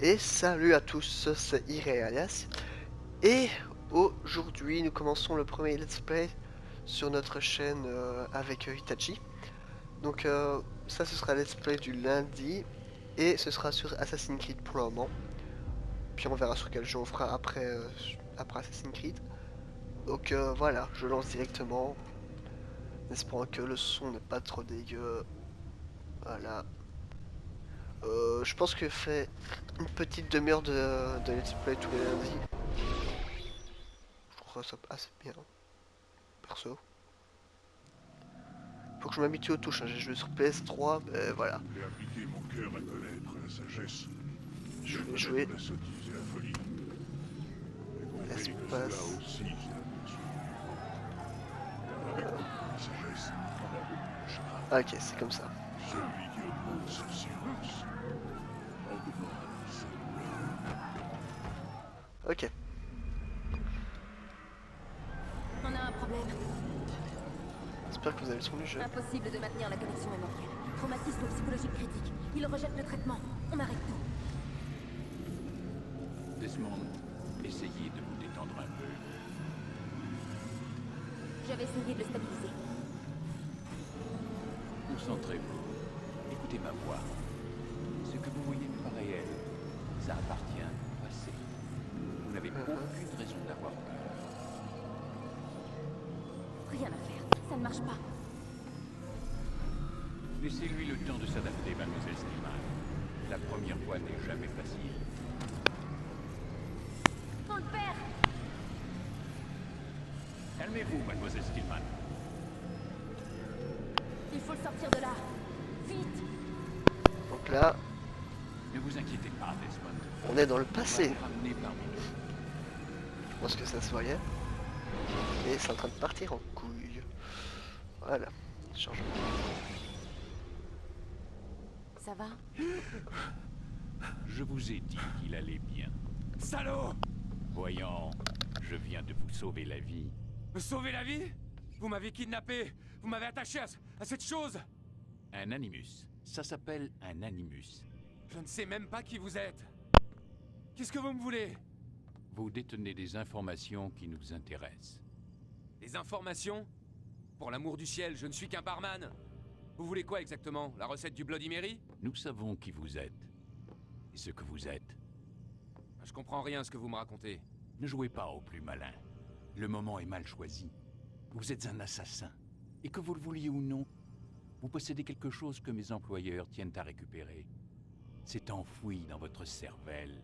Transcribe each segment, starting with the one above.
Et salut à tous, c'est Irealias. Et aujourd'hui, nous commençons le premier let's play sur notre chaîne avec Hitachi. Donc ça, ce sera let's play du lundi. Et ce sera sur Assassin's Creed pour le moment. Puis on verra sur quel jeu on fera après, après Assassin's Creed. Donc voilà, je lance directement. En espérant que le son n'est pas trop dégueu. Voilà. Je pense que je fais une petite demi-heure de let's play tous les lundis. Je trouve ça assez bien, perso. Faut que je m'habitue aux touches, hein. J'ai joué sur PS3, mais voilà. J'ai appliqué mon cœur à connaître la sagesse. Je Et à vais connaître jouer la sottise et la folie. J'ai compris que cela espace. aussi, c'est la fonction. Car avec la sagesse, on a beaucoup de chagrin. Ah, ok, c'est comme ça. Celui qui oppose son silence en demande sa douleur. Ok. On a un problème. J'espère que vous avez le son du jeu. Impossible de maintenir la connexion mémorielle. Traumatisme psychologique critique. Il rejette le traitement. On arrête tout. Desmond, essayez de vous détendre un peu. J'avais essayé de le stabiliser. Concentrez-vous. Écoutez ma voix. Ce que vous voyez n'est pas réel. Ça appartient au passé. Vous n'avez aucune raison d'avoir peur. Rien à faire. Ça ne marche pas. Laissez-lui le temps de s'adapter, mademoiselle Stillman. La première fois n'est jamais facile. On le perd. Calmez-vous, mademoiselle Stillman. Il faut le sortir de là. Vite. Donc là, Ne vous inquiétez pas, Desmond. on est dans le On va passé. vous ramener parmi nous. Je pense que ça se voyait. Et c'est en train de partir en couille. Voilà. Changement. Ça va? Je vous ai dit qu'il allait bien. Salaud! Voyons, je viens de vous sauver la vie. Me sauver la vie? Vous m'avez kidnappé! Vous m'avez attaché à cette chose! Un animus. Ça s'appelle un animus. Je ne sais même pas qui vous êtes. Qu'est-ce que vous me voulez? Vous détenez des informations qui nous intéressent. Des informations? Pour l'amour du ciel, je ne suis qu'un barman. Vous voulez quoi exactement? La recette du Bloody Mary? Nous savons qui vous êtes. Et ce que vous êtes. Je comprends rien à ce que vous me racontez. Ne jouez pas au plus malin. Le moment est mal choisi. Vous êtes un assassin. Et que vous le vouliez ou non, vous possédez quelque chose que mes employeurs tiennent à récupérer. C'est enfoui dans votre cervelle.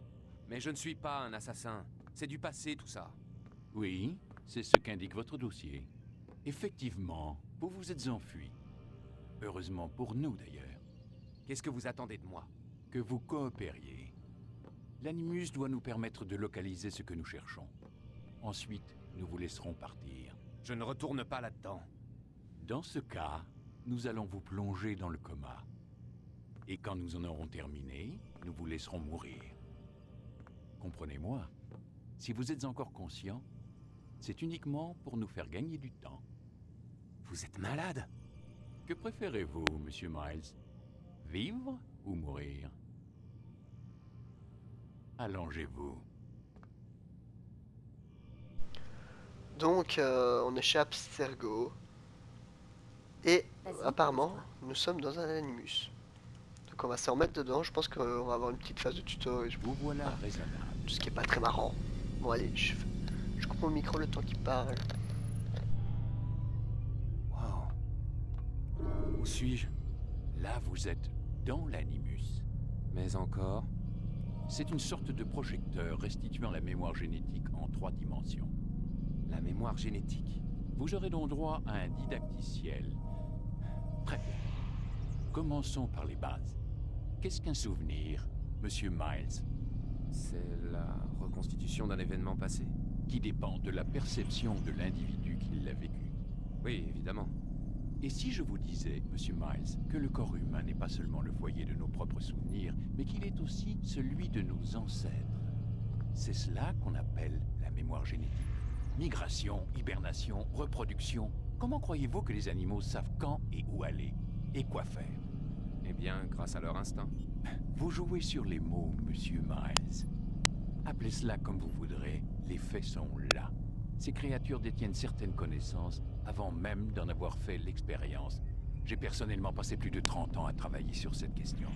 Mais je ne suis pas un assassin. C'est du passé tout ça. Oui, c'est ce qu'indique votre dossier. Effectivement, vous vous êtes enfui. Heureusement pour nous d'ailleurs. Qu'est-ce que vous attendez de moi? Que vous coopériez. L'animus doit nous permettre de localiser ce que nous cherchons. Ensuite, nous vous laisserons partir. Je ne retourne pas là-dedans. Dans ce cas, nous allons vous plonger dans le coma. Et quand nous en aurons terminé, nous vous laisserons mourir. Comprenez-moi, si vous êtes encore conscient, c'est uniquement pour nous faire gagner du temps. Vous êtes malade? Que préférez-vous, monsieur Miles? Vivre ou mourir? Allongez-vous. Donc, on échappe Sergo. Et Vas-y, apparemment, pousse-toi. nous sommes dans un animus. Donc on va se remettre dedans. Je pense qu'on va avoir une petite phase de tuto et Vous voilà raisonnable. tout ce qui est pas très marrant. Bon allez, je coupe mon micro le temps qu'il parle. Wow. Où suis-je? Là, vous êtes dans l'animus. Mais encore? C'est une sorte de projecteur restituant la mémoire génétique en 3 dimensions. La mémoire génétique. Vous aurez donc droit à un didacticiel. Très bien. Commençons par les bases. Qu'est-ce qu'un souvenir, monsieur Miles? C'est la reconstitution d'un événement passé. Qui dépend de la perception de l'individu qui l'a vécu. Oui, évidemment. Et si je vous disais, monsieur Miles, que le corps humain n'est pas seulement le foyer de nos propres souvenirs, mais qu'il est aussi celui de nos ancêtres? C'est cela qu'on appelle la mémoire génétique. Migration, hibernation, reproduction. Comment croyez-vous que les animaux savent quand et où aller? Et quoi faire? Eh bien, grâce à leur instinct. Vous jouez sur les mots, monsieur Miles. Appelez cela comme vous voudrez, les faits sont là. Ces créatures détiennent certaines connaissances avant même d'en avoir fait l'expérience. J'ai personnellement passé plus de 30 ans à travailler sur cette question.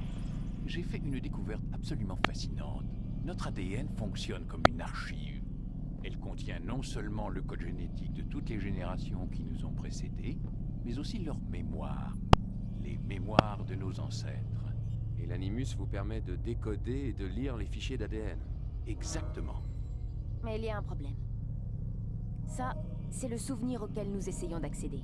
J'ai fait une découverte absolument fascinante. Notre ADN fonctionne comme une archive. Elle contient non seulement le code génétique de toutes les générations qui nous ont précédés, mais aussi leurs mémoires. Les mémoires de nos ancêtres. Et l'animus vous permet de décoder et de lire les fichiers d'ADN. Exactement. Mais il y a un problème. Ça, c'est le souvenir auquel nous essayons d'accéder.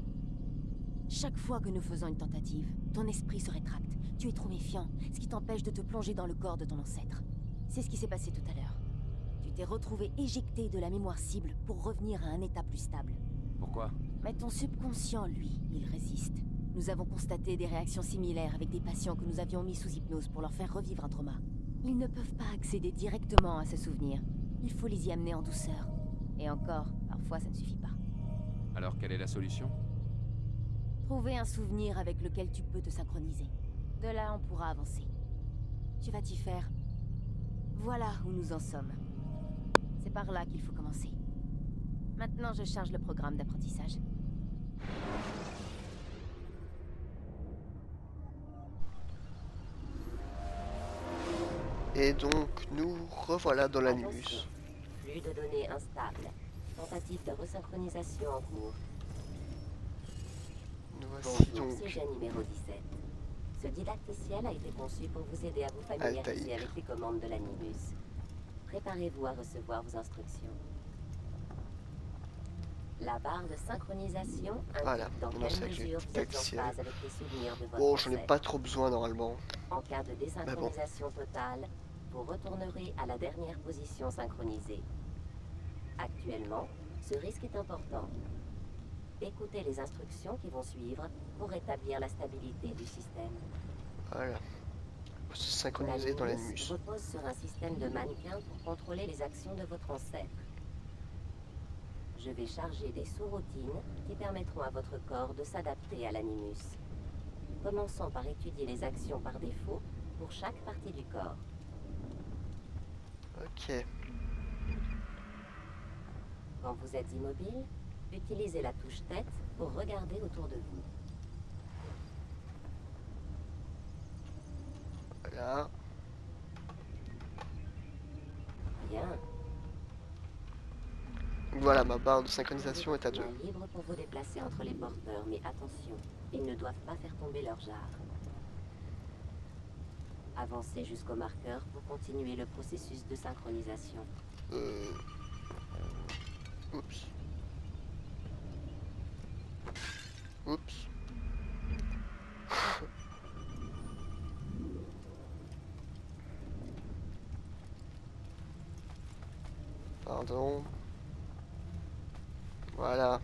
Chaque fois que nous faisons une tentative, ton esprit se rétracte. Tu es trop méfiant, ce qui t'empêche de te plonger dans le corps de ton ancêtre. C'est ce qui s'est passé tout à l'heure. Tu t'es retrouvé éjecté de la mémoire cible pour revenir à un état plus stable. Pourquoi? Mais ton subconscient, lui, il résiste. Nous avons constaté des réactions similaires avec des patients que nous avions mis sous hypnose pour leur faire revivre un trauma. Ils ne peuvent pas accéder directement à ce souvenir. Il faut les y amener en douceur. Et encore, parfois ça ne suffit pas. Alors quelle est la solution? Trouver un souvenir avec lequel tu peux te synchroniser. De là, on pourra avancer. Tu vas t'y faire. Voilà où nous en sommes. C'est par là qu'il faut commencer. Maintenant, je charge le programme d'apprentissage. Et donc, nous revoilà dans l'animus. Attention, flux de données instable. Tentative de resynchronisation en cours. Nous voici Bonjour, donc sujet numéro 17. Ce didacticiel a été conçu pour vous aider à vous familiariser Altaïr. avec les commandes de l'animus. Préparez-vous à recevoir vos instructions. La barre de synchronisation indique Voilà, dans maintenant, c'est quelle avec le mesure vous êtes en didacticiel. phase avec les souvenirs de votre Bon, j'en ai ancêtre. pas trop besoin normalement. En cas de désynchronisation totale, vous retournerez à la dernière position synchronisée. Actuellement, ce risque est important. Écoutez les instructions qui vont suivre pour rétablir la stabilité du système. Voilà. On peut se synchroniser dans l'animus. repose sur un système de mannequins pour contrôler les actions de votre ancêtre. Je vais charger des sous-routines qui permettront à votre corps de s'adapter à l'animus. Commençons par étudier les actions par défaut pour chaque partie du corps. Ok. Quand vous êtes immobile, utilisez la touche tête pour regarder autour de vous. Voilà. Bien. Donc voilà, ma barre de synchronisation est à 2. Vous êtes libre pour vous déplacer entre les porteurs, mais attention, ils ne doivent pas faire tomber leur jarre. Avancez jusqu'au marqueur pour continuer le processus de synchronisation. Oups. Oups. Pardon. Voilà,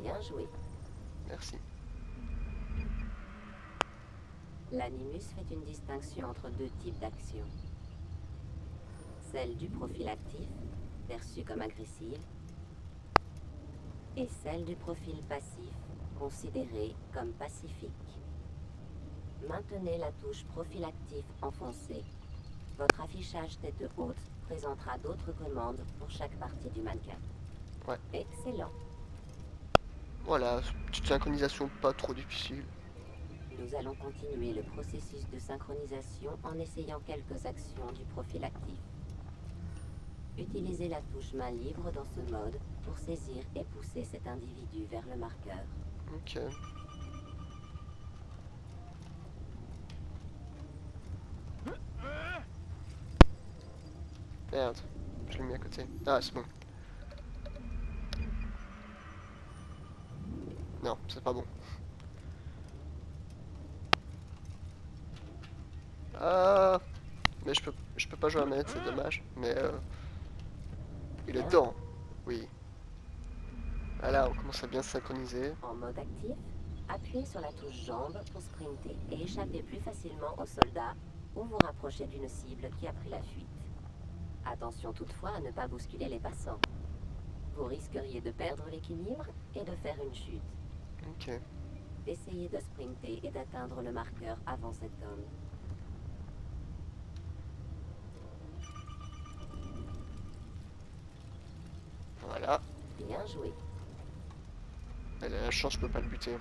Bien joué. merci. L'animus fait une distinction entre deux types d'actions. Celle du profil actif, perçue comme agressive, et celle du profil passif, considérée comme pacifique. Maintenez la touche profil actif enfoncée. Votre affichage tête haute présentera d'autres commandes pour chaque partie du mannequin. Ouais. Excellent. Voilà, petite synchronisation pas trop difficile. Nous allons continuer le processus de synchronisation en essayant quelques actions du profil actif. Utilisez la touche main libre dans ce mode pour saisir et pousser cet individu vers le marqueur. Ok. Merde, je l'ai mis à côté. Ah, c'est bon. Non, c'est pas bon. Ah, mais je peux pas jouer à manette, c'est dommage. Mais il est dedans. Oui. Voilà, on commence à bien se synchroniser. En mode actif, appuyez sur la touche jambe pour sprinter et échapper plus facilement aux soldats ou vous rapprocher d'une cible qui a pris la fuite. Attention toutefois à ne pas bousculer les passants. Vous risqueriez de perdre l'équilibre et de faire une chute. Ok. Essayez de sprinter et d'atteindre le marqueur avant cet homme. Voilà. Bien joué. Elle a la chance, je peux pas le buter.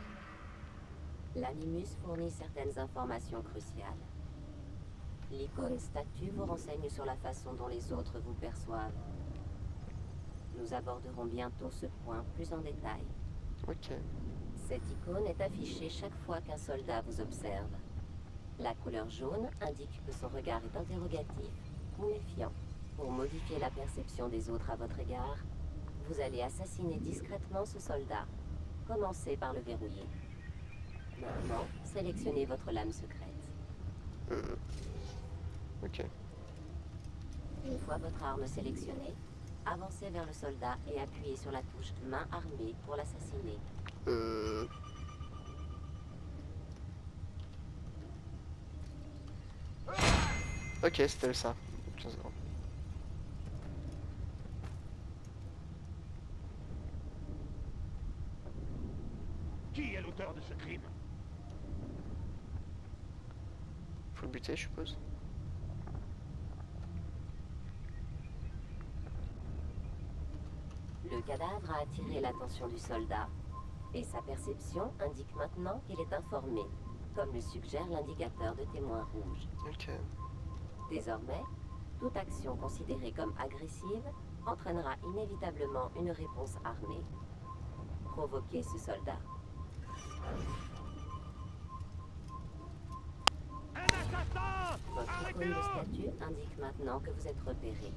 L'animus fournit certaines informations cruciales. L'icône statue vous renseigne sur la façon dont les autres vous perçoivent. Nous aborderons bientôt ce point plus en détail. Ok. Cette icône est affichée chaque fois qu'un soldat vous observe. La couleur jaune indique que son regard est interrogatif ou méfiant. Pour modifier la perception des autres à votre égard, vous allez assassiner discrètement ce soldat. Commencez par le verrouiller. Maintenant, sélectionnez votre lame secrète. Ok. Une fois votre arme sélectionnée, avancez vers le soldat et appuyez sur la touche main armée pour l'assassiner. Ok, c'était ça. 15 secondes. Qui est l'auteur de ce crime? Faut le buter, je suppose. Le cadavre a attiré l'attention du soldat, et sa perception indique maintenant qu'il est informé, comme le suggère l'indicateur de témoin rouge. Ok. Désormais, toute action considérée comme agressive entraînera inévitablement une réponse armée. Provoquez ce soldat. Un assassin! Votre icône de Arrêtez-le! statut indique maintenant que vous êtes repéré.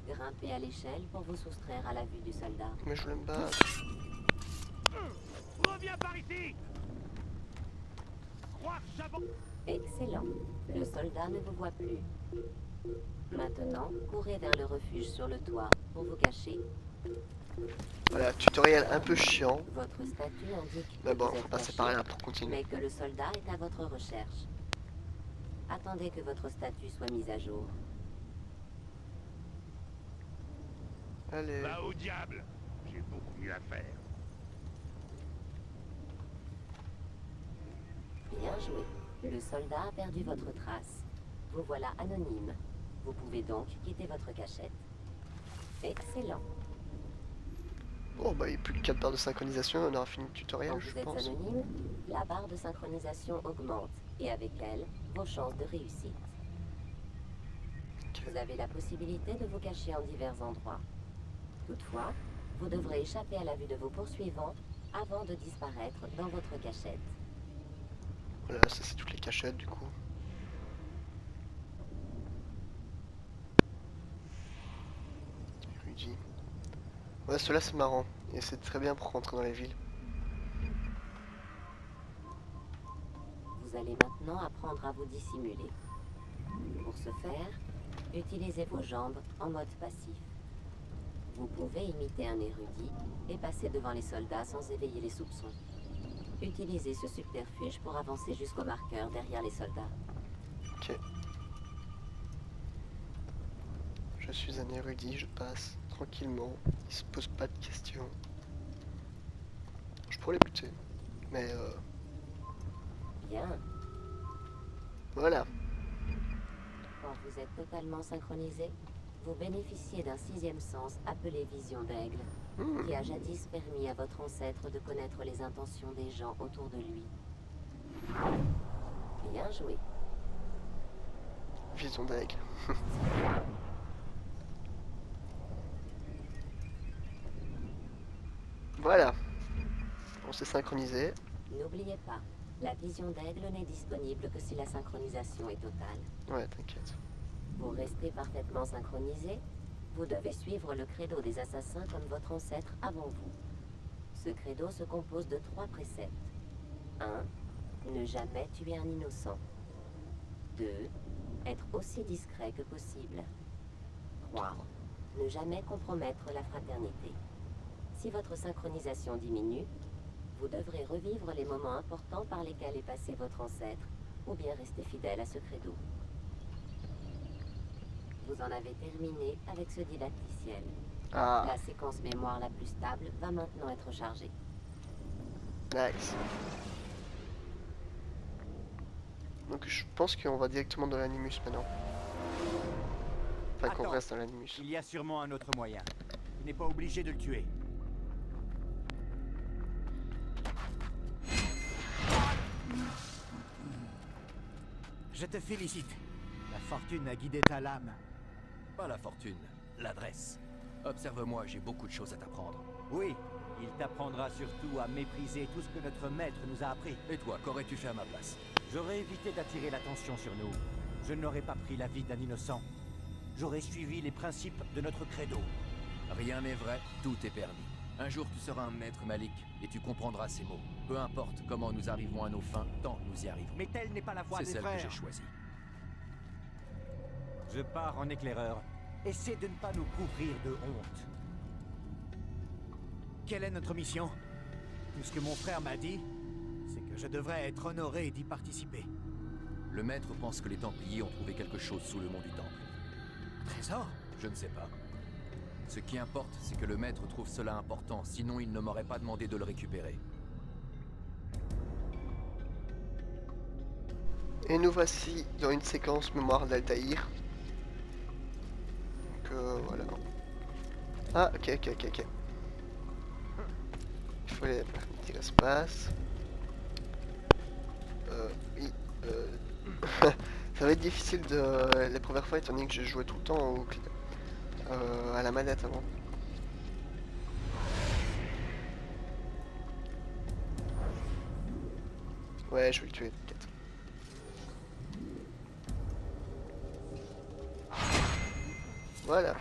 Grimpez à l'échelle pour vous soustraire à la vue du soldat. Mais je voulais me battre. Reviens par ici! Croire j'avance! Excellent. Le soldat ne vous voit plus. Maintenant, courez vers le refuge sur le toit pour vous cacher. Voilà, tutoriel un peu chiant. Votre statut indique Mais que bon, vous faut êtes passer caché, par là pour continuer. mais que le soldat est à votre recherche. Attendez que votre statut soit mis à jour. Allez. Va au diable! J'ai beaucoup mieux à faire. Bien joué. Le soldat a perdu votre trace. Vous voilà anonyme. Vous pouvez donc quitter votre cachette. Excellent. Bon, bah, il n'y a plus que 4 barres de synchronisation, on aura fini le tutoriel, Quand je vous êtes pense. anonyme, la barre de synchronisation augmente et avec elle, vos chances de réussite. Ok. Vous avez la possibilité de vous cacher en divers endroits. Toutefois, vous devrez échapper à la vue de vos poursuivants avant de disparaître dans votre cachette. Voilà, ça c'est toutes les cachettes du coup. Rudy. Ouais, cela c'est marrant. Et c'est très bien pour rentrer dans les villes. Vous allez maintenant apprendre à vous dissimuler. Pour ce faire, utilisez vos jambes en mode passif. Vous pouvez imiter un érudit et passer devant les soldats sans éveiller les soupçons. Utilisez ce subterfuge pour avancer jusqu'au marqueur derrière les soldats. Ok. Je suis un érudit, je passe tranquillement. Il se pose pas de questions. Je pourrais les buter. Mais Bien. voilà. Quand vous êtes totalement synchronisé, vous bénéficiez d'un 6e sens appelé vision d'aigle, qui a jadis permis à votre ancêtre de connaître les intentions des gens autour de lui. Bien joué. Vision d'aigle. Voilà. On s'est synchronisé. N'oubliez pas, la vision d'aigle n'est disponible que si la synchronisation est totale. Ouais, t'inquiète. Pour rester parfaitement synchronisé, vous devez suivre le credo des assassins comme votre ancêtre avant vous. Ce credo se compose de 3 préceptes. 1. Ne jamais tuer un innocent. 2. Être aussi discret que possible. 3. Ne jamais compromettre la fraternité. Si votre synchronisation diminue, vous devrez revivre les moments importants par lesquels est passé votre ancêtre, ou bien rester fidèle à ce credo. Vous en avez terminé avec ce didacticiel. Ah, La séquence mémoire la plus stable va maintenant être chargée. Nice. Donc je pense qu'on va directement dans l'animus maintenant. Enfin qu'on Attends. reste dans l'animus. Il y a sûrement un autre moyen. Tu n'es pas obligé de le tuer. Je te félicite. La fortune a guidé ta lame. Pas la fortune, l'adresse. Observe-moi, j'ai beaucoup de choses à t'apprendre. Oui, il t'apprendra surtout à mépriser tout ce que notre maître nous a appris. Et toi, qu'aurais-tu fait à ma place? J'aurais évité d'attirer l'attention sur nous. Je n'aurais pas pris la vie d'un innocent. J'aurais suivi les principes de notre credo. Rien n'est vrai, tout est permis. Un jour tu seras un maître Malik, et tu comprendras ces mots. Peu importe comment nous arrivons à nos fins, tant que nous y arrivons. Mais telle n'est pas la voie C'est des celle que frères. j'ai choisie. Je pars en éclaireur. Essaie de ne pas nous couvrir de honte. Quelle est notre mission? Tout ce que mon frère m'a dit, c'est que je devrais être honoré d'y participer. Le maître pense que les Templiers ont trouvé quelque chose sous le mont du Temple. Un trésor? Je ne sais pas. Ce qui importe, c'est que le maître trouve cela important, sinon il ne m'aurait pas demandé de le récupérer. Et nous voici dans une séquence mémoire d'Altaïr. Donc voilà. Ah ok. Il faut aller par un petit espace. Oui. Ça va être difficile les premières fois étant donné que j'ai joué tout le temps à la manette avant. Ouais, je vais le tuer, peut-être. Voilà.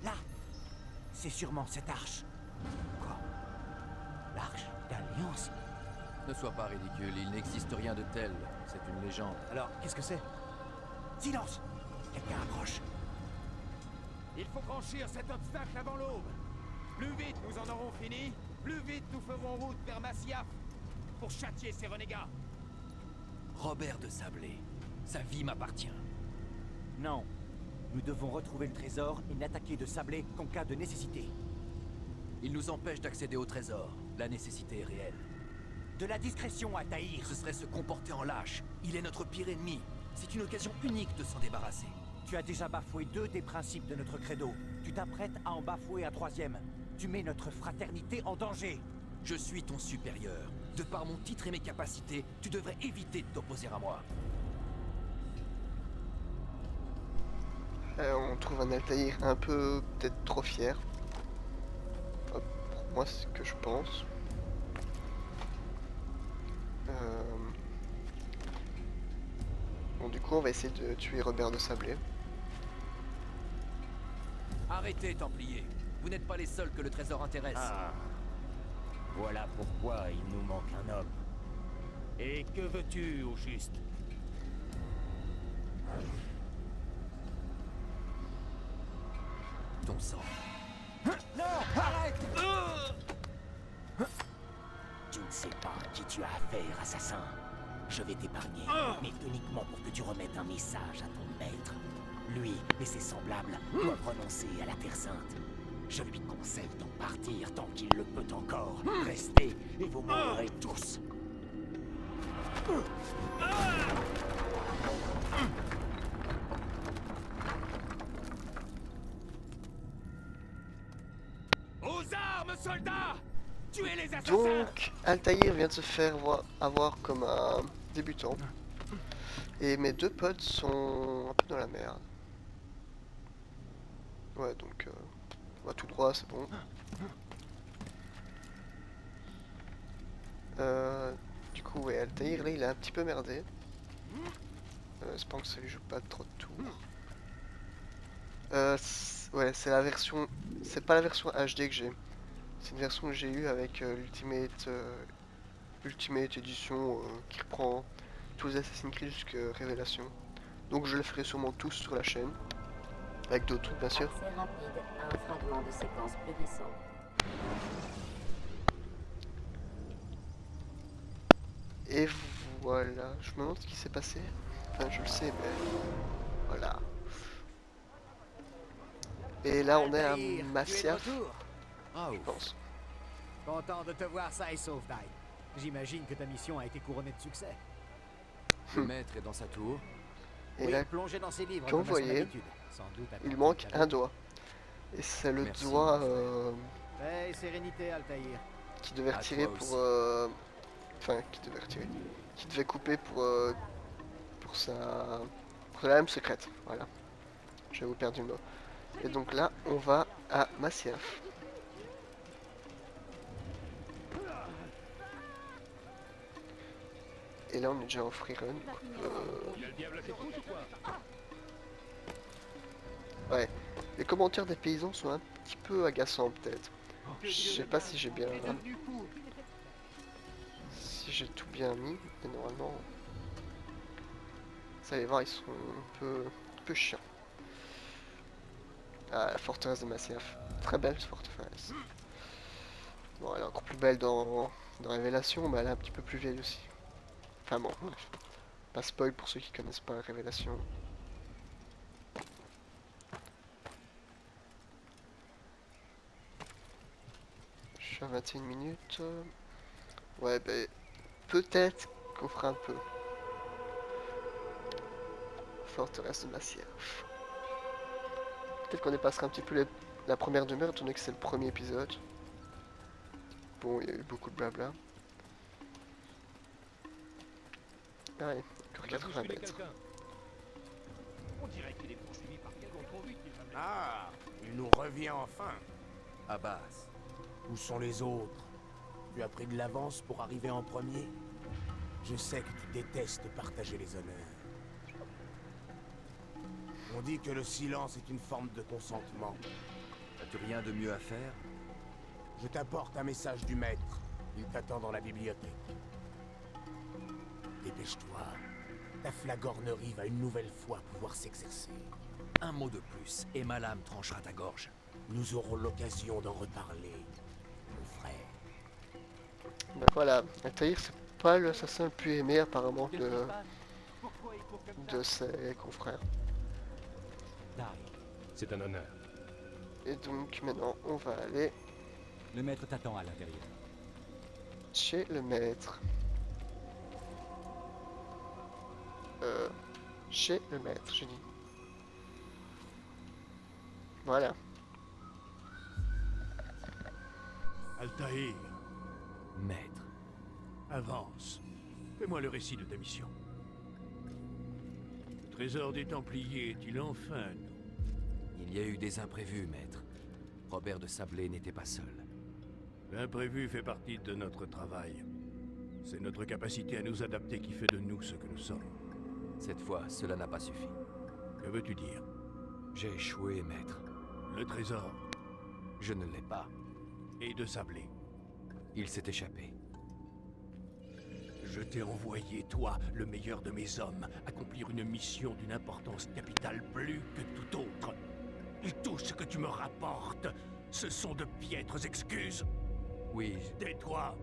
Là, c'est sûrement cette arche. Quoi? L'arche d'Alliance? Ne sois pas ridicule, il n'existe rien de tel. C'est une légende. Alors, qu'est-ce que c'est? Silence! Quelqu'un approche. Il faut franchir cet obstacle avant l'aube. Plus vite nous en aurons fini, plus vite nous ferons route vers Masyaf pour châtier ces renégats. Robert de Sablé, sa vie m'appartient. Non. Nous devons retrouver le trésor et n'attaquer de Sablé qu'en cas de nécessité. Il nous empêche d'accéder au trésor. La nécessité est réelle. De la discrétion à Tahir. Ce serait se comporter en lâche. Il est notre pire ennemi. C'est une occasion unique de s'en débarrasser. Tu as déjà bafoué 2 des principes de notre credo. Tu t'apprêtes à en bafouer un 3e. Tu mets notre fraternité en danger. Je suis ton supérieur. De par mon titre et mes capacités, tu devrais éviter de t'opposer à moi. On trouve un Altaïr un peu peut-être trop fier. Enfin, pour moi, c'est ce que je pense. Bon, du coup, on va essayer de tuer Robert de Sablé. Arrêtez, Templiers. Vous n'êtes pas les seuls que le trésor intéresse. Ah. Voilà pourquoi il nous manque un homme. Et que veux-tu, au juste? Ton sang. Non! Arrête! Tu ne sais pas à qui tu as affaire, assassin. Je vais t'épargner, mais uniquement pour que tu remettes un message à ton maître. Lui et ses semblables doivent renoncer à la Terre Sainte. Je lui conseille d'en partir tant qu'il le peut encore. Restez et vous mourrez tous. Aux armes, soldats! Tuez les assassins! Donc, Altaïr vient de se faire avoir comme un débutant. Et mes 2 potes sont un peu dans la merde. Ouais, donc, on va tout droit, c'est bon. Du coup, ouais, Altaïr, là, il a un petit peu merdé. J'espère que ça lui joue pas trop de tours. Ouais, c'est la version... C'est pas la version HD que j'ai. C'est une version que j'ai eue avec l'Ultimate Edition qui reprend tous les Assassin's Creed jusqu'à Révélation. Donc je le ferai sûrement tous sur la chaîne. Avec d'autres trucs bien sûr. Accès rapide à un fragment de séquence plus récent. Et voilà, je me demande ce qui s'est passé. Enfin je le sais mais... Voilà. Et là on est à Altaïr, tu es de Masyaf, retour. Ah, je pense. Content de te voir ça et sauf Die. J'imagine que ta mission a été couronnée de succès. Le maître est dans sa tour. Et Oui, là, plongé dans ses livres comme comme vous à son voyez, habitude. Sans doute il attentif manque avec- un doigt. Et c'est le Merci, doigt mon Paix et sérénité, Altaïr. qui devait À retirer toi pour... aussi. Enfin, qui devait retirer. Qui devait couper pour sa... Pour la lame secrète. Voilà. J'avais vous perdu le mot. Et donc là, on va à Masyaf. Et là, on est déjà en free run. Ouais. Les commentaires des paysans sont un petit peu agaçants, peut-être. Je sais pas si j'ai bien... Si j'ai tout bien mis. Et normalement... Vous allez voir, ils sont un peu chiants. Ah, la forteresse de Masyaf. Très belle cette forteresse. Bon, elle est encore plus belle dans Révélation, mais elle est un petit peu plus vieille aussi. Enfin bon, bref. Pas spoil pour ceux qui connaissent pas Révélation. Je suis à 21 minutes. Ouais, ben, peut-être qu'on fera un peu. Forteresse de Masyaf. Peut-être qu'on dépassera un petit peu la première demi-heure, étant donné que c'est le premier épisode. Bon, il y a eu beaucoup de blabla. Allez, encore 80 mètres. Ah, il nous revient enfin. Abbas. Où sont les autres? Tu as pris de l'avance pour arriver en premier? Je sais que tu détestes partager les honneurs. On dit que le silence est une forme de consentement. As-tu rien de mieux à faire? Je t'apporte un message du maître. Il t'attend dans la bibliothèque. Dépêche-toi. Ta flagornerie va une nouvelle fois pouvoir s'exercer. Un mot de plus, et ma lame tranchera ta gorge. Nous aurons l'occasion d'en reparler, mon frère. Ben voilà, Altaïr c'est pas l'assassin le plus aimé apparemment de ses confrères. C'est un honneur. Et donc maintenant on va aller Le maître t'attend à l'intérieur. chez le maître. Chez le maître, j'ai dit. Voilà. Altaïr, Maître. avance. Fais-moi le récit de ta mission. Le trésor des Templiers est-il enfin à nous? Il y a eu des imprévus, maître. Robert de Sablé n'était pas seul. L'imprévu fait partie de notre travail. C'est notre capacité à nous adapter qui fait de nous ce que nous sommes. Cette fois, cela n'a pas suffi. Que veux-tu dire? J'ai échoué, maître. Le trésor Je ne l'ai pas. est de Sablé. Il s'est échappé. Je t'ai envoyé, toi, le meilleur de mes hommes, accomplir une mission d'une importance capitale plus que tout autre. Et tout ce que tu me rapportes, ce sont de piètres excuses. Oui, Tais-toi.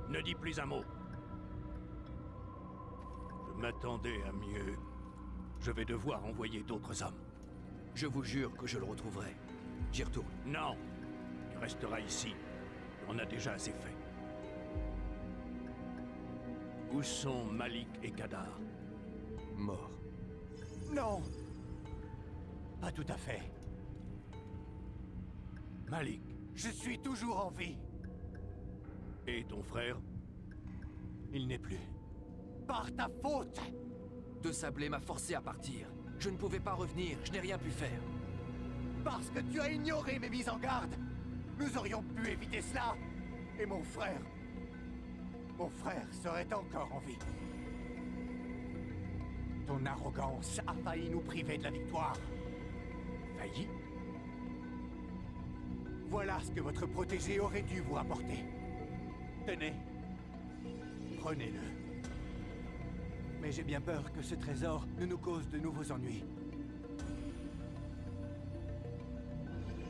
Ne dis plus un mot. Je m'attendais à mieux. Je vais devoir envoyer d'autres hommes. je vous jure que je le retrouverai. J'y retourne. Non. Il restera ici. On a déjà assez fait. Où sont Malik et Kadar? Mort. Non! Pas tout à fait. Malik Je suis toujours en vie. et ton frère? Il n'est plus. Par ta faute! De Sablé m'a forcé à partir. Je ne pouvais pas revenir, je n'ai rien pu faire. Parce que tu as ignoré mes mises en garde! Nous aurions pu éviter cela! Et mon frère serait encore en vie. Ton arrogance a failli nous priver de la victoire. Failli? Voilà ce que votre protégé aurait dû vous rapporter. Tenez. Prenez-le. Mais j'ai bien peur que ce trésor ne nous cause de nouveaux ennuis.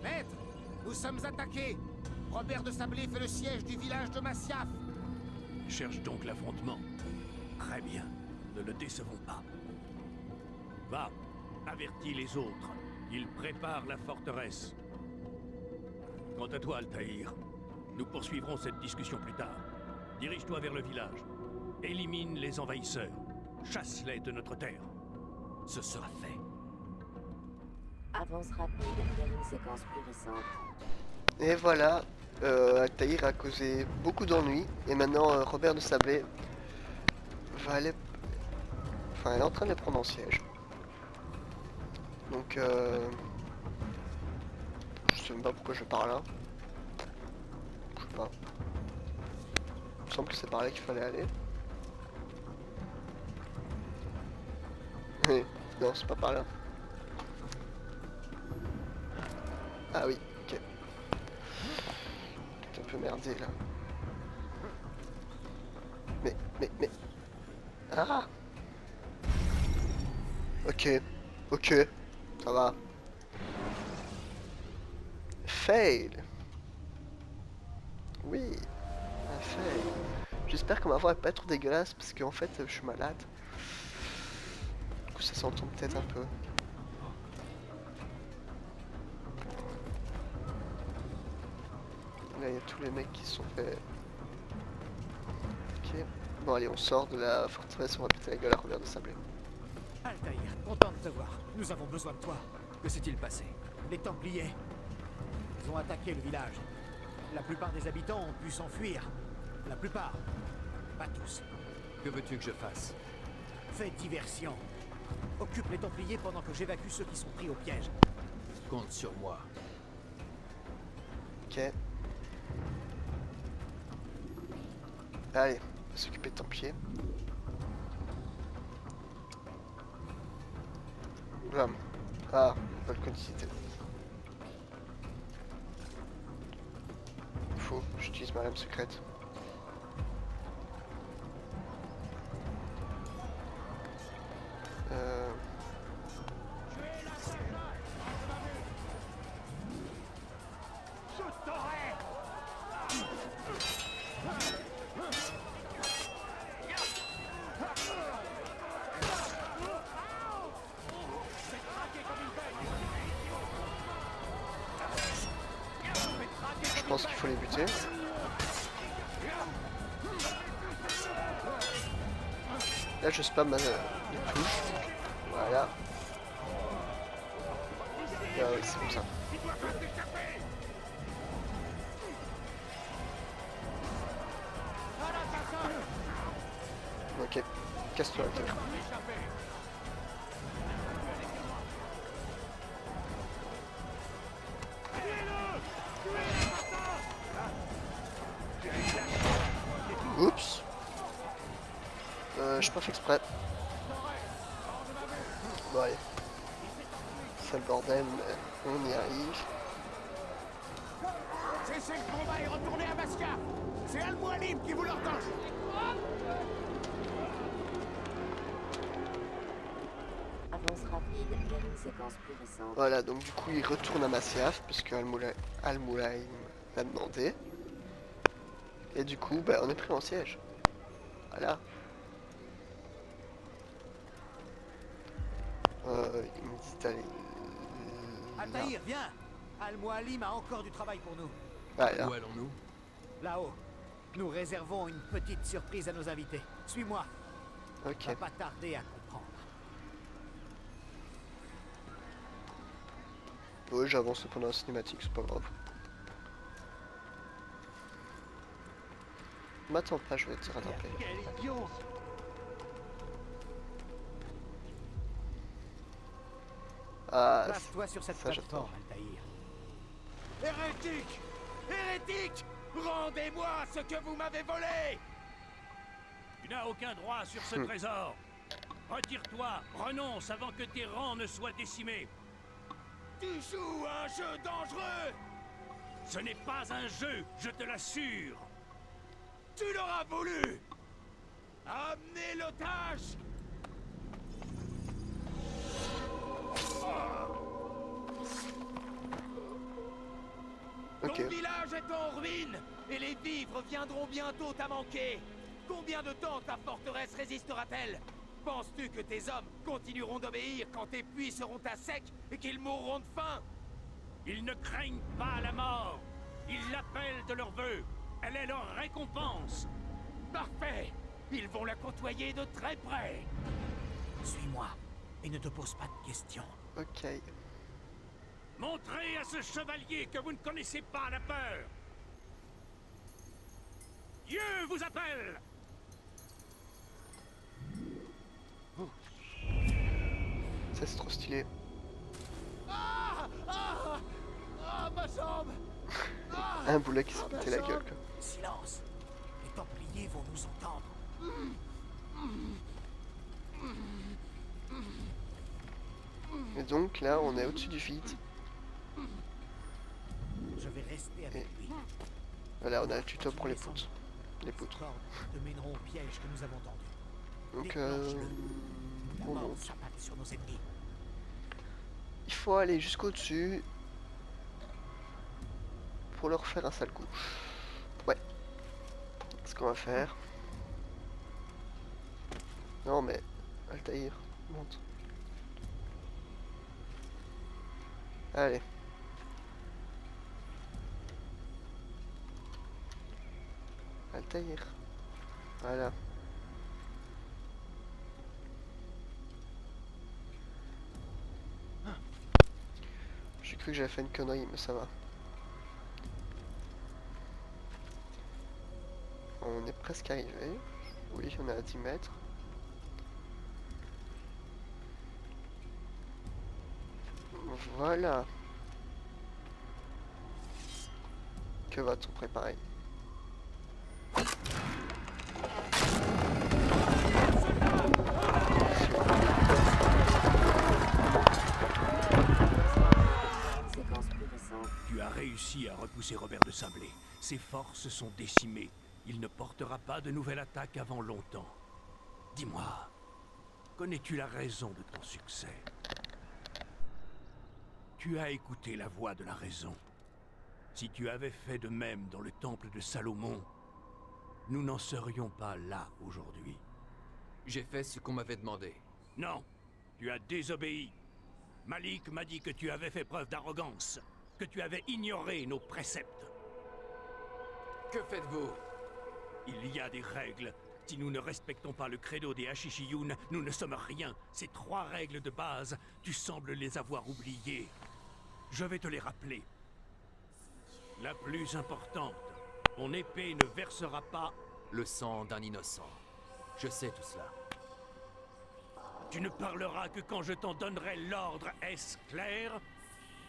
Maître, nous sommes attaqués. Robert de Sablé fait le siège du village de Masyaf. Cherche donc l'affrontement. Très bien. Ne le décevons pas. Va, avertis les autres. Ils préparent la forteresse. Quant à toi, Altaïr, Nous poursuivrons cette discussion plus tard. Dirige-toi vers le village. Élimine les envahisseurs. Chasse-les de notre terre. Ce sera fait. Avance rapide vers une séquence plus récente. Et voilà, Altaïr a causé beaucoup d'ennuis. Et maintenant, Robert de Sablé va aller... Enfin, elle est en train de les prendre en siège. Donc, je sais même pas pourquoi je pars là. Je sais pas. Il me semble que c'est par là qu'il fallait aller. Non, c'est pas par là. Ah oui, ok. C'est un peu merdé là. Mais... Ah! Ok, ça va. Fail! Oui, un fail. J'espère que ma voix va pas être trop dégueulasse parce qu'en fait je suis malade. Du coup ça s'entend peut-être un peu. Là il y a tous les mecs qui se sont fait... Ok. Bon allez, on sort de la forteresse, on va péter la gueule à Robert de Sablé. Altaïr, content de te voir. Nous avons besoin de toi. Que s'est-il passé? Les Templiers. Ils ont attaqué le village. La plupart des habitants ont pu s'enfuir. La plupart. Pas tous. Que veux-tu que je fasse? Fais diversion. Occupe les Templiers pendant que j'évacue ceux qui sont pris au piège. Compte sur moi. Ok. Allez, on va s'occuper de Templiers. Blam. Ah, volcanicité. Faux, j'utilise ma lame secrète. Je pense qu'il faut les buter. Là je spam les touches. Voilà. Ah oui, c'est comme ça. Ok, casse-toi la tête. Oups. Je pas fait exprès. Bon allez. C'est le bordel, mais on y arrive. Cessez le combat et retournez à Masca. C'est Al-Mualim qui vous l'ordonne. Avance rapide vers une séquence plus récente. Voilà, donc du coup il retourne à Masyaf, puisque Al-Mualim l'a demandé. Et du coup, bah, on est pris en siège. Voilà. Il me dit d'aller... Altaïr, viens. Al-Mualim a encore du travail pour nous. Voilà. Où allons-nous? Là-haut. Nous réservons une petite surprise à nos invités. Suis-moi. Ok. Va pas tarder à comprendre. Ouais, j'avance pendant la cinématique, c'est pas grave. M'attends pas, je vais te rattraper. Quel idiot! Ah, Place-toi sur cette ça, plateforme, Altaïr. Hérétique! Hérétique! Rendez-moi ce que vous m'avez volé! Tu n'as aucun droit sur ce trésor. Retire-toi, renonce avant que tes rangs ne soient décimés. Tu joues à un jeu dangereux! Ce n'est pas un jeu, je te l'assure. Tu l'auras voulu! Amenez l'otage! ok. Ton village est en ruine et les vivres viendront bientôt à manquer. Combien de temps ta forteresse résistera-t-elle? Penses-tu que tes hommes continueront d'obéir quand tes puits seront à sec et qu'ils mourront de faim? Ils ne craignent pas la mort. Ils l'appellent de leur vœu. Elle est leur récompense. Parfait. Ils vont la côtoyer de très près. Suis-moi et ne te pose pas de questions. Ok. Montrez à ce chevalier que vous ne connaissez pas la peur. Dieu vous appelle. Ça c'est trop stylé. Ah, ma jambe. Un boulet qui s'est pété la gueule quoi. Silence. Les Templiers vont nous entendre. Et donc là on est au-dessus du vide. Je vais rester avec lui. Voilà, on a le tuto pour les poutres. Les Ces poutres. cordes te mèneront au piège que nous avons tendu. Donc Déclenche-le. La on mort monte. s'abatte sur nos ennemis. Il faut aller jusqu'au-dessus pour leur faire un sale coup. Ouais. C'est ce qu'on va faire. Non mais Altaïr, monte. Allez. Altaïr. Voilà. J'ai cru que j'avais fait une connerie, mais ça va. On est presque arrivé. Oui, on est à 10 mètres. Voilà. Que va-t-on préparer? Séquence plus récente. Tu as réussi à repousser Robert de Sablé. Ses forces sont décimées. Il ne portera pas de nouvelle attaque avant longtemps. Dis-moi, connais-tu la raison de ton succès? Tu as écouté la voix de la raison. Si tu avais fait de même dans le temple de Salomon, nous n'en serions pas là aujourd'hui. J'ai fait ce qu'on m'avait demandé. Non, tu as désobéi. Malik m'a dit que tu avais fait preuve d'arrogance, que tu avais ignoré nos préceptes. Que faites-vous? Il y a des règles. Si nous ne respectons pas le credo des Hashishiyun, nous ne sommes rien. Ces 3 règles de base, tu sembles les avoir oubliées. Je vais te les rappeler. La plus importante, ton épée ne versera pas... Le sang d'un innocent. Je sais tout cela. Tu ne parleras que quand je t'en donnerai l'ordre, est-ce clair?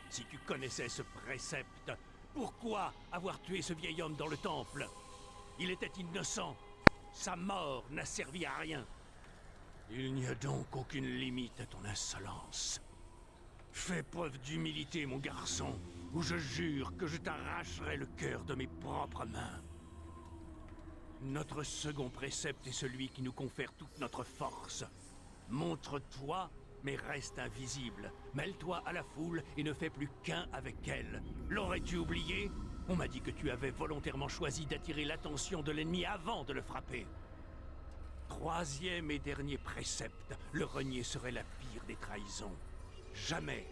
Si tu connaissais ce précepte, pourquoi avoir tué ce vieil homme dans le temple? Il était innocent. Sa mort n'a servi à rien. Il n'y a donc aucune limite à ton insolence. Fais preuve d'humilité, mon garçon, ou je jure que je t'arracherai le cœur de mes propres mains. Notre second précepte est celui qui nous confère toute notre force. Montre-toi, mais reste invisible. Mêle-toi à la foule et ne fais plus qu'un avec elle. L'aurais-tu oublié? On m'a dit que tu avais volontairement choisi d'attirer l'attention de l'ennemi avant de le frapper. 3e et dernier précepte, le renier serait la pire des trahisons. Jamais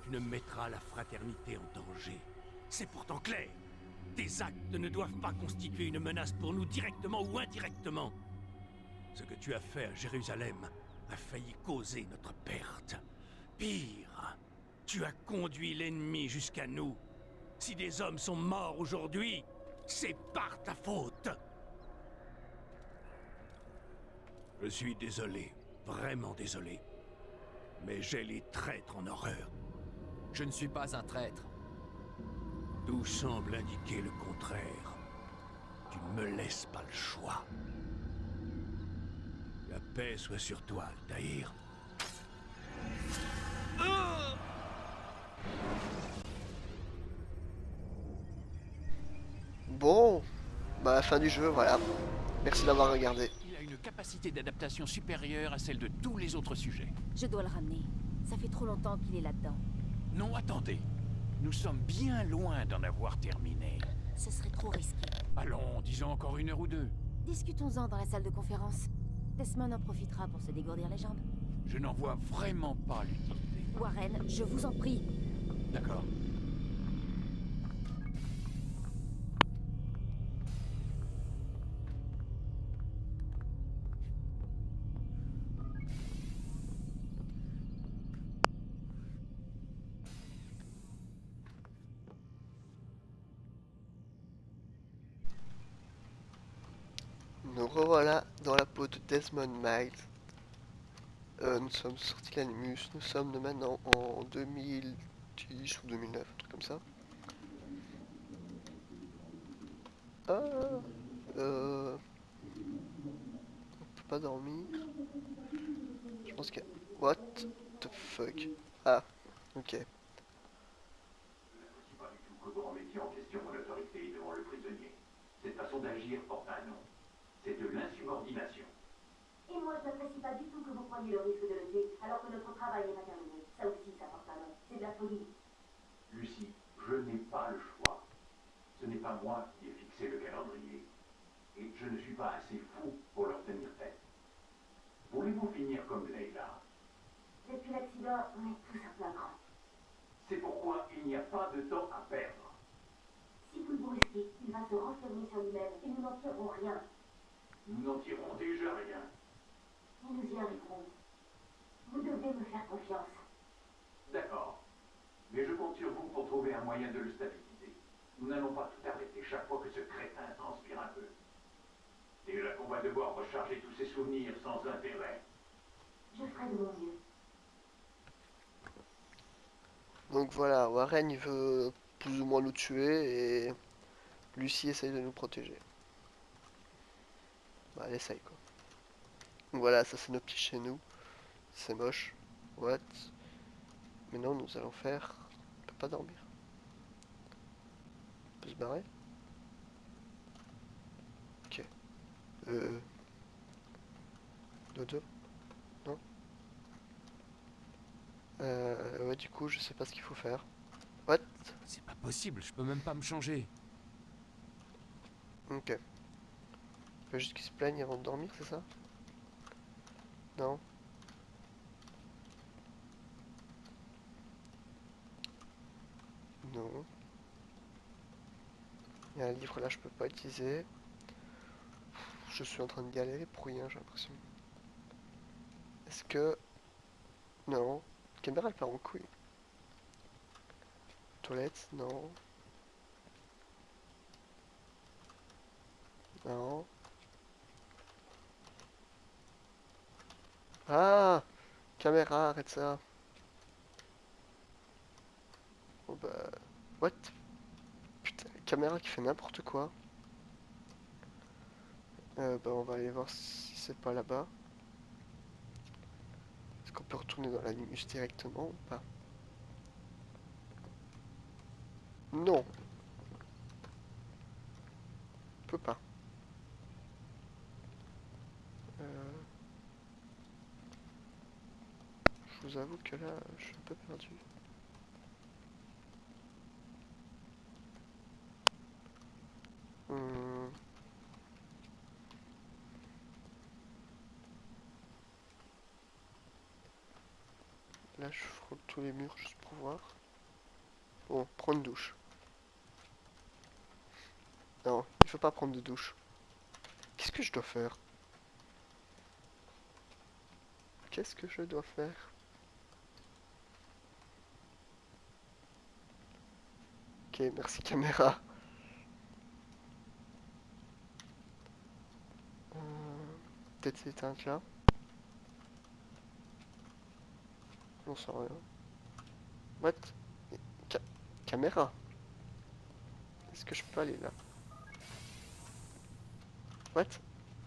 tu ne mettras la fraternité en danger. C'est pourtant clair. Tes actes ne doivent pas constituer une menace pour nous directement ou indirectement. Ce que tu as fait à Jérusalem a failli causer notre perte. Pire, tu as conduit l'ennemi jusqu'à nous. Si des hommes sont morts aujourd'hui, c'est par ta faute. Je suis désolé, vraiment désolé. Mais j'ai les traîtres en horreur. Je ne suis pas un traître. Tout semble indiquer le contraire. Tu ne me laisses pas le choix. La paix soit sur toi, Altaïr. Bon, bah fin du jeu, voilà. Merci d'avoir regardé. Il a une capacité d'adaptation supérieure à celle de tous les autres sujets. Je dois le ramener. Ça fait trop longtemps qu'il est là-dedans. Non, attendez. Nous sommes bien loin d'en avoir terminé. Ce serait trop risqué. Allons, disons encore 1 heure ou 2. Discutons-en dans la salle de conférence. Desmond en profitera pour se dégourdir les jambes. Je n'en vois vraiment pas l'utilité. Warren, je vous en prie. D'accord. nous revoilà dans la peau de Desmond Miles. Nous sommes sortis de l'Animus, nous sommes maintenant en 2010 ou 2009, un truc comme ça. Ah, on peut pas dormir. Je pense que... What the fuck? Ah, ok. Je n'apprécie pas du tout que vous remettiez en question mon autorité devant le prisonnier. Cette façon d'agir porte un nom. C'est de l'insubordination. Et moi, je n'apprécie pas du tout que vous preniez le risque de le tuer, alors que notre travail n'est pas terminé. Ça aussi, ça porte un nom. C'est de la folie. Lucie, je n'ai pas le choix. Ce n'est pas moi qui ai fixé le calendrier. Et je ne suis pas assez fou pour leur tenir tête. Voulez-vous finir comme Leila? Depuis l'accident, on est tous un peu à cran. C'est pourquoi il n'y a pas de temps à perdre. Si vous le brusquez, il va se renfermer sur lui-même et nous n'en tirerons rien. Nous n'en tirons déjà rien. Et nous y arriverons. Vous devez me faire confiance. D'accord. Mais je compte sur vous pour trouver un moyen de le stabiliser. Nous n'allons pas tout arrêter chaque fois que ce crétin transpire un peu. Déjà qu'on va devoir recharger tous ces souvenirs sans intérêt. Je ferai de mon mieux. Donc voilà, Warren il veut plus ou moins nous tuer et Lucie essaye de nous protéger. Bah elle essaye quoi. Donc voilà, ça c'est notre petit chez nous. C'est moche. What? Mais non, nous allons faire... On peut pas dormir. On peut se barrer? Ok. Dodo? Non? Ouais, du coup, je sais pas ce qu'il faut faire. What? C'est pas possible, je peux même pas me changer. Ok. Il faut juste qu'ils se plaignent avant de dormir, c'est ça? Non? Non. Il y a un livre là, je peux pas utiliser. Je suis en train de galérer pour rien, j'ai l'impression. Est-ce que... Non. La caméra elle part en couille. Toilette, non. Non. Ah! Caméra, arrête ça. Oh bah... What? Putain, caméra qui fait n'importe quoi. Bah on va aller voir si c'est pas là-bas. Est-ce qu'on peut retourner dans l'animus directement ou pas? Non. On peut pas. Je vous avoue que là, je suis un peu perdu. Là, je frôle tous les murs juste pour voir. Bon, prendre une douche. Non, il faut pas prendre de douche. Qu'est-ce que je dois faire? Qu'est-ce que je dois faire? Ok, merci caméra. Peut-être c'est éteinte là. On sent rien. What? Caméra? Est-ce que je peux aller là? What?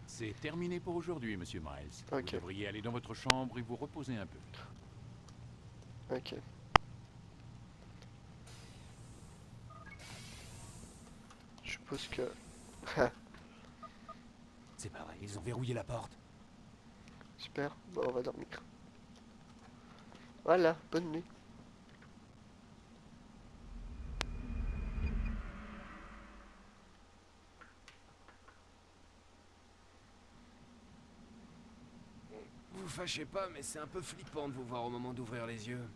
C'est terminé pour aujourd'hui, monsieur Miles. Ok. Vous devriez aller dans votre chambre et vous reposer un peu. Ok. Je suppose que... C'est pas vrai, ils ont verrouillé la porte. Super, bon on va dormir. Voilà, bonne nuit. Vous fâchez pas, mais c'est un peu flippant de vous voir au moment d'ouvrir les yeux.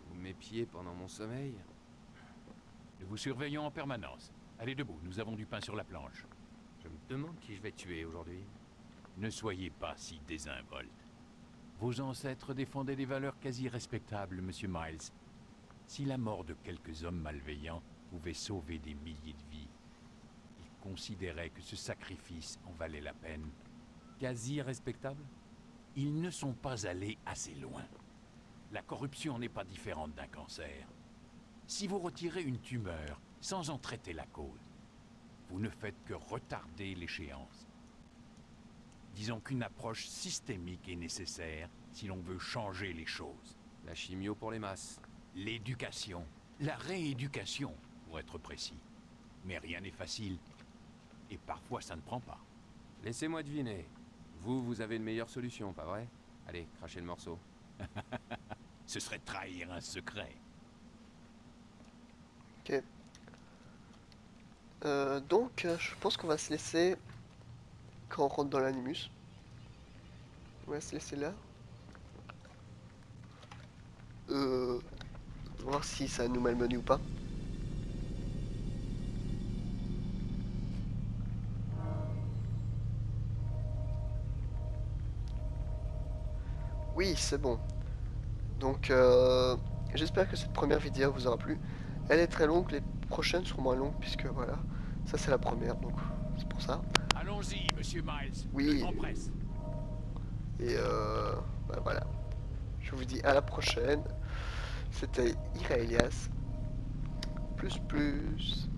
Vous m'épiez pendant mon sommeil. Nous vous surveillons en permanence. Allez debout, nous avons du pain sur la planche. Je me demande qui je vais tuer aujourd'hui. Ne soyez pas si désinvolte. Vos ancêtres défendaient des valeurs quasi respectables, monsieur Miles. Si la mort de quelques hommes malveillants pouvait sauver des milliers de vies, ils considérait que ce sacrifice en valait la peine. Quasi respectable? Ils ne sont pas allés assez loin. La corruption n'est pas différente d'un cancer. Si vous retirez une tumeur sans en traiter la cause, vous ne faites que retarder l'échéance. Disons qu'une approche systémique est nécessaire si l'on veut changer les choses. La chimio pour les masses. L'éducation, la rééducation, pour être précis. Mais rien n'est facile. Et parfois ça ne prend pas. Laissez-moi deviner. Vous avez une meilleure solution, pas vrai? Allez, crachez le morceau. Ce serait trahir un secret. Ok. Donc, je pense qu'on va se laisser quand on rentre dans l'animus. On va se laisser là. Voir si ça nous malmenue ou pas. Oui, c'est bon. Donc, j'espère que cette première vidéo vous aura plu. Elle est très longue, les prochaines seront moins longues, puisque voilà, ça c'est la première, donc c'est pour ça. Allons-y, monsieur Miles. Oui. Le temps presse. Et bah voilà. Je vous dis à la prochaine. C'était Iraelias. Plus.